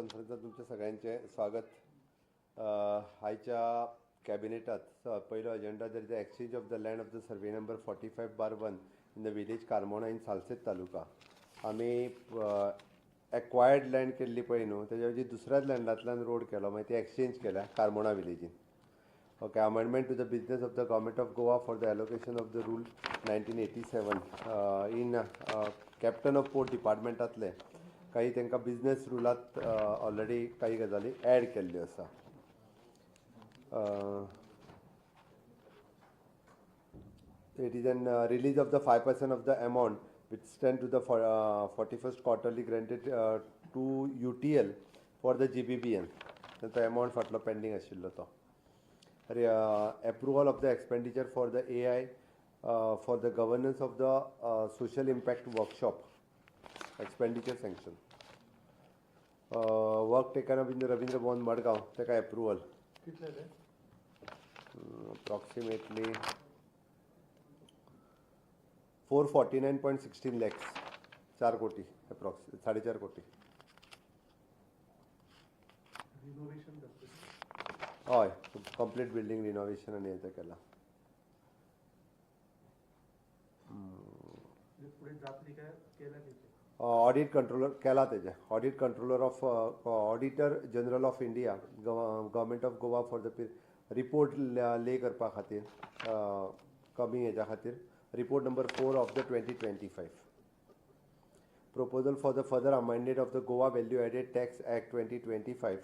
कॉन्फरन्सात तुमच्या सगळ्यांचे स्वागत. आयच्या कॅबिनेटात पयलो अजेंडा दर the exchange of the land of the survey number 45/1 in the village Carmona in Salcete taluka. आमी एक्वायर्ड लँड केल्ली पळय न्हू, तेज्या वयची दुसऱ्याच लँडांतल्यान रोड केलो, मागीर ती एक्सचेंज केल्या कार्मोणा विलेजीन. Okay. Amendment to the business of the government of Goa for the allocation of the rule 1987 in captain of port डिपार्टमेंटांतले काही तांकां बिजनेस रुलांत ऑलरेडी काही गजाली ॲड केल्ल्यो आसा. It is an release of the 5% of the amount which stand to the 41st quarterly granted to UTL for the GBBN. तो amount फाटलो pending आशिल्लो तो. Approval of the expenditure for the AI for the governance of the social impact workshop expenditure sanction. Work taken up in the Ravindra Bhavan Madgaon, ताका approval. Approximately 449.16 lakhs, 4 कोटी approx, 4.5 कोटी. हय, complete building renovation आनी हें केला. ऑडिट कंट्रोलर केला तेजे. Audit controller of auditor general of India government of Goa for the report ले करपा खातीर कमी हेज्या खातीर report number 4 of the 2025. proposal for the further amendment of the Goa Value Added Tax Act 2025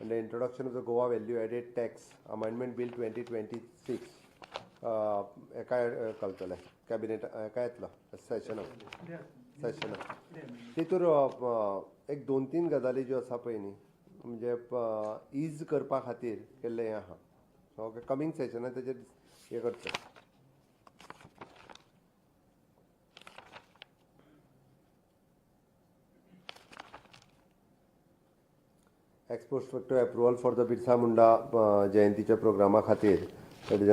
and the introduction of the Goa Value Added Tax Amendment Bill 2026 काय कळतलें cabinet काय येतलो session तितूर एक 2-3 गजाली ज्यो आसा पळय न्ही, म्हणजे इज करपा खातीर केल्लें हें आहा. ओके. कमिंग सेशनान तेजेर हें करचें. X post facto approval for the Birsa Munda जयंतीच्या प्रोग्रामा खातीर that is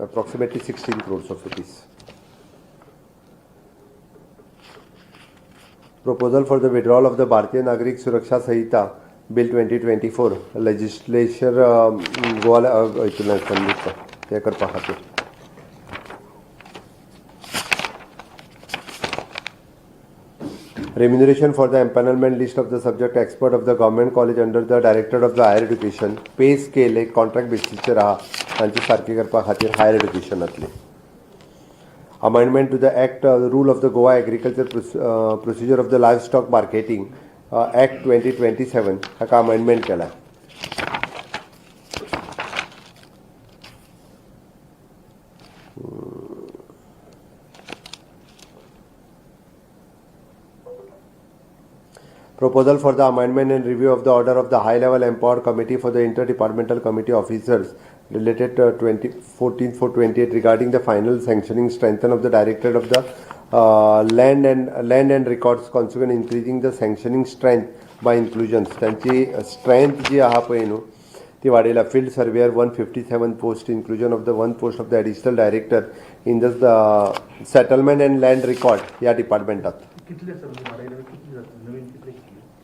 approximately 16 crores of rupees. Proposal for the withdrawal of the Bharatiya Nagarik Suraksha Sahita Bill 2024 legislature Goa ते करपा खातीर. Remuneration for the empanelment list of the subject expert of the government college under the director of the higher education pay scale एक contract basis चे राहा तांची सारकी करपा खातीर higher एड्युकेशनांतली. Amendment to the Act rule of the Goa Agriculture Procedure of the Livestock Marketing Act 2027 हाका amendment केला. Proposal for the amendment and review of the order of the high-level empowered committee for the interdepartmental committee officers related to 14/4/28 regarding the final sanctioning strengthen of the directorate of the land and records consequent increasing the sanctioning strength by inclusions. त्यांची strength जी आहा पळय न्हू ती वाडयल्या. field surveyor 157 post, inclusion of the 1 post of the additional director in the settlement and land record या डिपार्टमेंटात.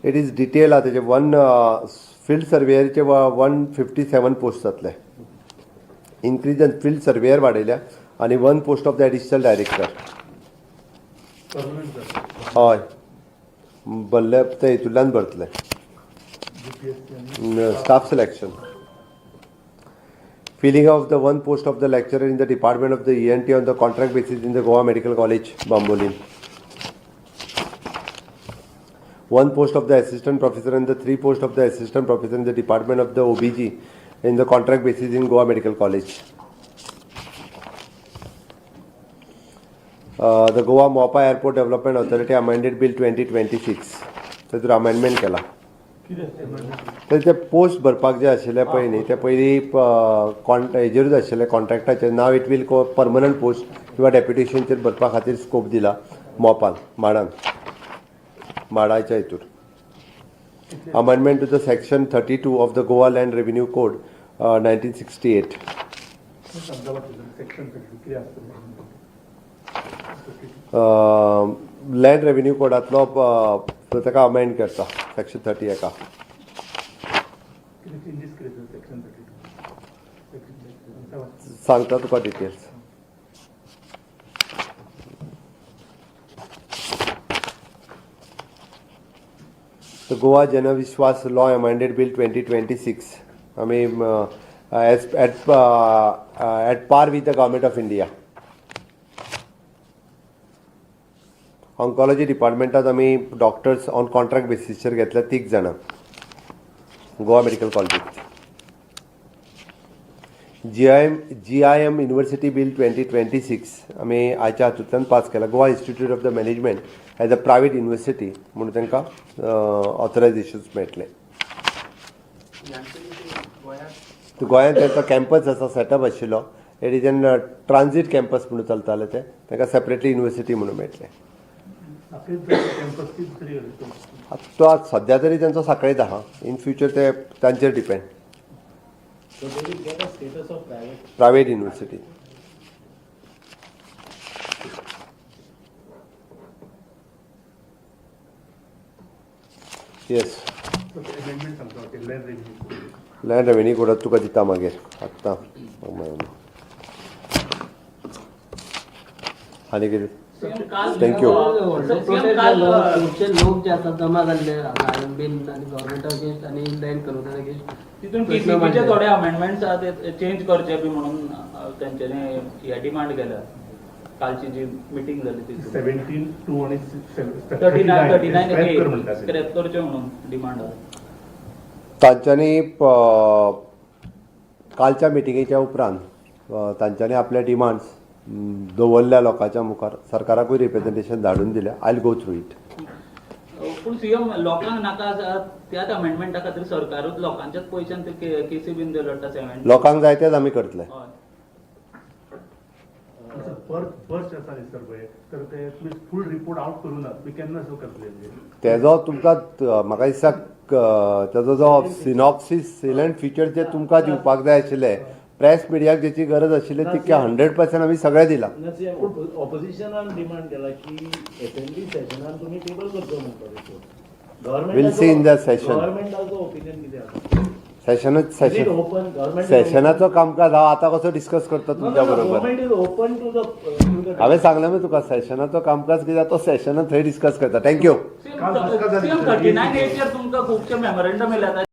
It is detail आहा तेजे. 1 field सर्वेयरचे 157 post जातले. इन्क्रीज इन field सर्वेयर वाडयल्या आनी 1 post of the additional director. हय, भरले ते हितूंतल्यान भरतले. Staff selection. Filling of the 1 post of the lecturer in the department of the ENT on the contract basis in the Goa Medical College, Bambolin. 1 post of the assistant professor and the 3 post of the assistant professor in the department of the OBG in the contract basis in Goa Medical College. The Goa Mopa Airport Development Authority amended Bill 2026. तातूंत amendment केला. ते post भरपाक जे आशिल्ले पळय न्ही ते पयलीं हेजेरूच आशिल्ले कॉन्ट्रॅक्टाचेर. नाव इट वील परमनंट पोस्ट किंवा डेप्युटेशनचेर भरपा खातीर स्कोप दिला मोपान माडाच्या हितूर. Amendment to the section 32 of the Goa land revenue code 1968. Land revenue कोडांतलो सो ताका अमेंड करता सेक्शन 30 एका सांगता तुका details. The Goa Janavishwas Law Amended Bill 2026. I mean, at par with the Government of India. Oncology department आम्ही doctors on contract बेसिसचेर घेतल्या 3 जाणां गोवा मेडिकल कॉलेजीत. GIM युनिव्हर्सिटी बिल 2026 आम्ही आयच्या हातूंतल्यान पास केला. Goa institute of the management as a private university म्हणून तांकां ऑथरायजेशन्स मेळटले. गोंयांत तांचो कॅम्पस आसा सेटअप आशिल्लो. It is N transit campus म्हणून चलताले ते तांकां सेपरेटली युनिव्हर्सिटी म्हणून मेळटले. तो सध्या तरी त्यांचो साखळीत आहा. इन फ्युचर ते तांचेर depend. Private university. Yes. Land revenue कोडात तुका दिता मागीर आत्तां. आनी कितें? थँक्यू. लोक जे आसात जमा जाल्ले बीन आनी गव्हर्मेंटा अगेन्स्ट आनी लँड कन्वर्टर अगेन्स्ट तितून टीसीपीचे थोडे अमेंडमेंट्स आहा ते चेंज करचे बी म्हणून तेंच्यांनी हे डिमांड केल्या. कालची जी मिटींग जाली ती 17(2) आणि 39 स्क्रॅप करचे म्हणून डिमांड आहा. तांच्यांनी कालच्या मिटिंगेच्या उपरांत तांच्यांनी आपले डिमांड्स दवरल्या लोकांच्या मुखार. सरकाराकूय रिप्रेझेंटेशन धाडून दिलें. I will go through it. पूण सीएम लोकांक नाका त्याच अमेंडमेंटा खातीर सरकारूच लोकांच्याच पयशान ते केसी बीन लडटा. 70 लोकांक जाय तेच आमी करतले. फर्स्ट आसा न्ही सर पळय तर ते तुमी फूल रिपोर्ट आउट करूनात. वी केन्ना सो करतले तेजो तुमकां म्हाका दिसता तेजो जो सिनॉप्सीस सिलंट फीचर जे तुमकां दिवपाक जाय आशिल्ले प्रेस मिडियाक जेची गरज आशिल्ली ती 100% आमी सगळे दिला. ऑपोजिशनान डिमांड केला की असेंब्ली सेशनान तुम्ही टेबल करचो म्हणटा. Will see in the session. गव्हर्नमेंटाचो ओपिनियन कितें आसा? सेशनाचो कामकाज हांव आतां कसो डिस्कस करता तुमच्या बरोबर. हांवें सांगलें मरे तुका सेशनाचो कामकाज कितें तो सेशनान थंय डिस्कस करता. थँक्यू. सीएम 39 तुमकां खुबशे मेमोरेंडम येयल्यात.